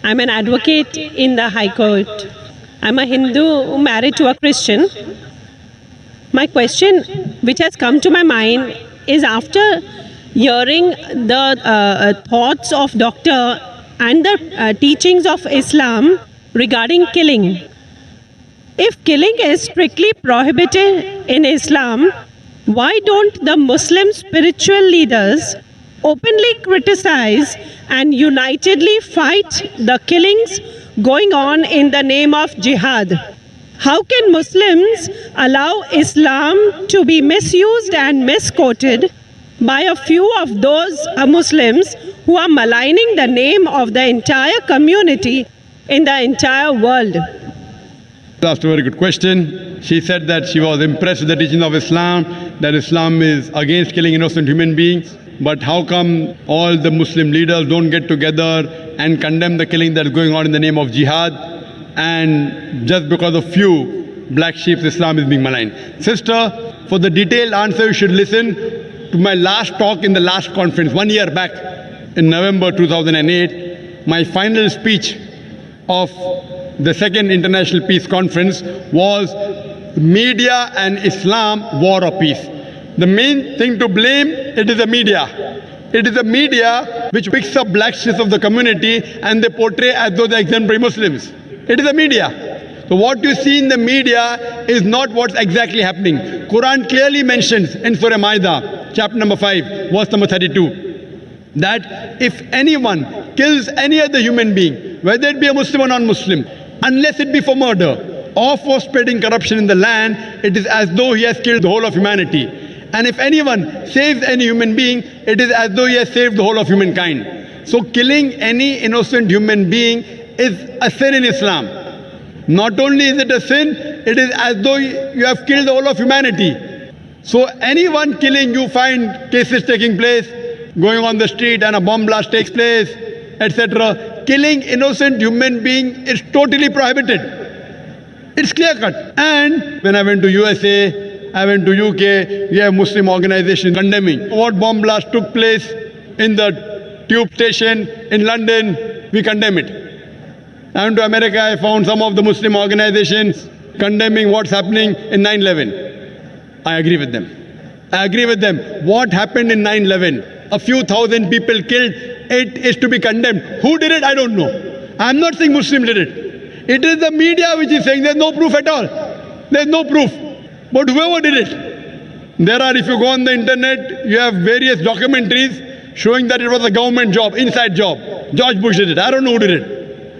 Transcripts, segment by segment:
I'm an advocate in the High Court. I'm a Hindu married to a Christian. My question, which has come to my mind, is after hearing the thoughts of Doctor and the teachings of Islam regarding killing. If killing is strictly prohibited in Islam, why don't the Muslim spiritual leaders openly criticize and unitedly fight the killings going on in the name of jihad? How can Muslims allow Islam to be misused and misquoted by a few of those Muslims who are maligning the name of the entire community in the entire world? Asked a very good question. She said that she was impressed with the teaching of Islam, that Islam is against killing innocent human beings. But how come all the Muslim leaders don't get together and condemn the killing that is going on in the name of jihad? And just because of few black sheep, Islam is being maligned. Sister, for the detailed answer, you should listen to my last talk in the last conference 1 year back in November 2008. My final speech of the second International Peace Conference was Media and Islam, War or Peace. The main thing to blame, it is the media. It is the media which picks up black sheep of the community and they portray as though they're exemplary Muslims. It is the media. So what you see in the media is not what's exactly happening. Quran clearly mentions in Surah Ma'idah, chapter number 5, verse number 32, that if anyone kills any other human being, whether it be a Muslim or non-Muslim, unless it be for murder or for spreading corruption in the land, it is as though he has killed the whole of humanity. And if anyone saves any human being, it is as though he has saved the whole of humankind. So killing any innocent human being is a sin in Islam. Not only is it a sin, it is as though you have killed the whole of humanity. So anyone killing, you find cases taking place, going on the street and a bomb blast takes place, etc. Killing innocent human being is totally prohibited. It's clear cut. And when I went to USA, I went to UK, we have Muslim organizations condemning what bomb blast took place in the tube station in London. We condemn it. I went to America, I found some of the Muslim organizations condemning what's happening in 9/11. I agree with them. I agree with them. What happened in 9/11? A few thousand people killed. It is to be condemned. Who did it? I don't know. I'm not saying Muslims did it. It is the media which is saying there's no proof at all. There's no proof. But whoever did it, there are, if you go on the internet, you have various documentaries showing that it was a government job, inside job. George Bush did it. I don't know who did it.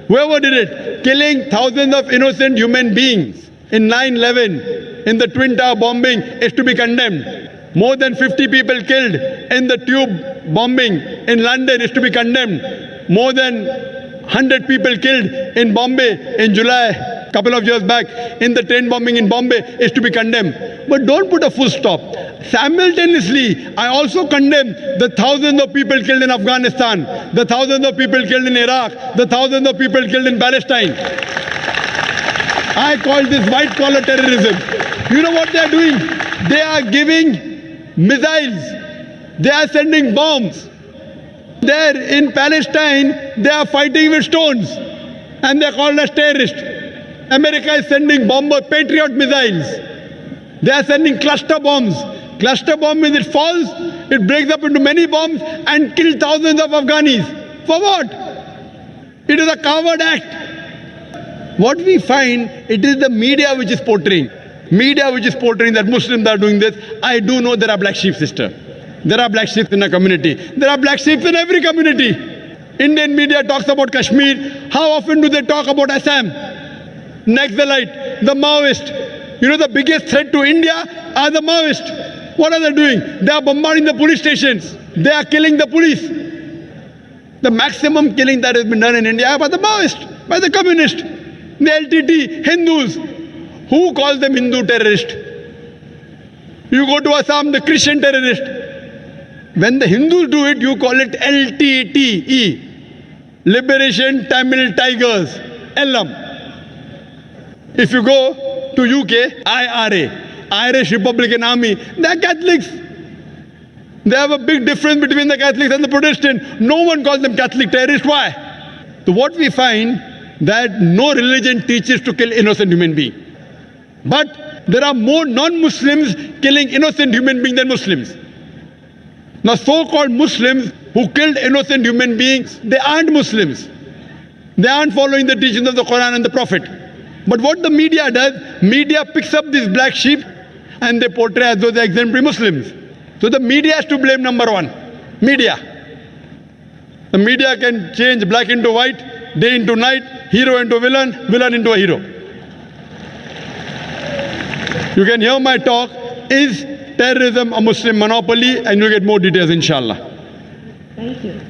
Whoever did it, killing thousands of innocent human beings in 9/11, in the Twin Tower bombing, is to be condemned. More than 50 people killed in the tube bombing in London is to be condemned. More than 100 people killed in Bombay in July, a couple of years back, in the train bombing in Bombay is to be condemned. But don't put a full stop. Simultaneously, I also condemn the thousands of people killed in Afghanistan, the thousands of people killed in Iraq, the thousands of people killed in Palestine. I call this white-collar terrorism. You know what they are doing? They are giving missiles. They are sending bombs. There in Palestine, they are fighting with stones. And they are called as terrorists. America is sending bomber Patriot missiles. They are sending cluster bombs. Cluster bomb means it falls, it breaks up into many bombs and kills thousands of Afghanis. For what? It is a coward act. What we find, it is the media which is portraying. Media which is portraying that Muslims are doing this. I do know there are black sheep, sister. There are black sheep in a community. There are black sheep in every community. Indian media talks about Kashmir. How often do they talk about Assam? Naxalite, the Maoist. You know the biggest threat to India are the Maoists. What are they doing? They are bombarding the police stations. They are killing the police. The maximum killing that has been done in India by the Maoists, by the communists, the LTT, Hindus. Who calls them Hindu terrorists? You go to Assam, the Christian terrorist. When the Hindus do it, you call it LTTE, Liberation Tamil Tigers, LM. If you go to UK, IRA, Irish Republican Army, they are Catholics. They have a big difference between the Catholics and the Protestants. No one calls them Catholic terrorists. Why? So what we find that no religion teaches to kill innocent human being. But there are more non-Muslims killing innocent human beings than Muslims. Now so-called Muslims who killed innocent human beings, they aren't Muslims. They aren't following the teachings of the Quran and the Prophet. But what the media does, media picks up these black sheep and they portray as though they're exemplary Muslims. So the media has to blame, number one. Media. The media can change black into white, day into night, hero into villain, villain into a hero. You can hear my talk, is terrorism a Muslim monopoly? And you'll get more details, inshallah. Thank you.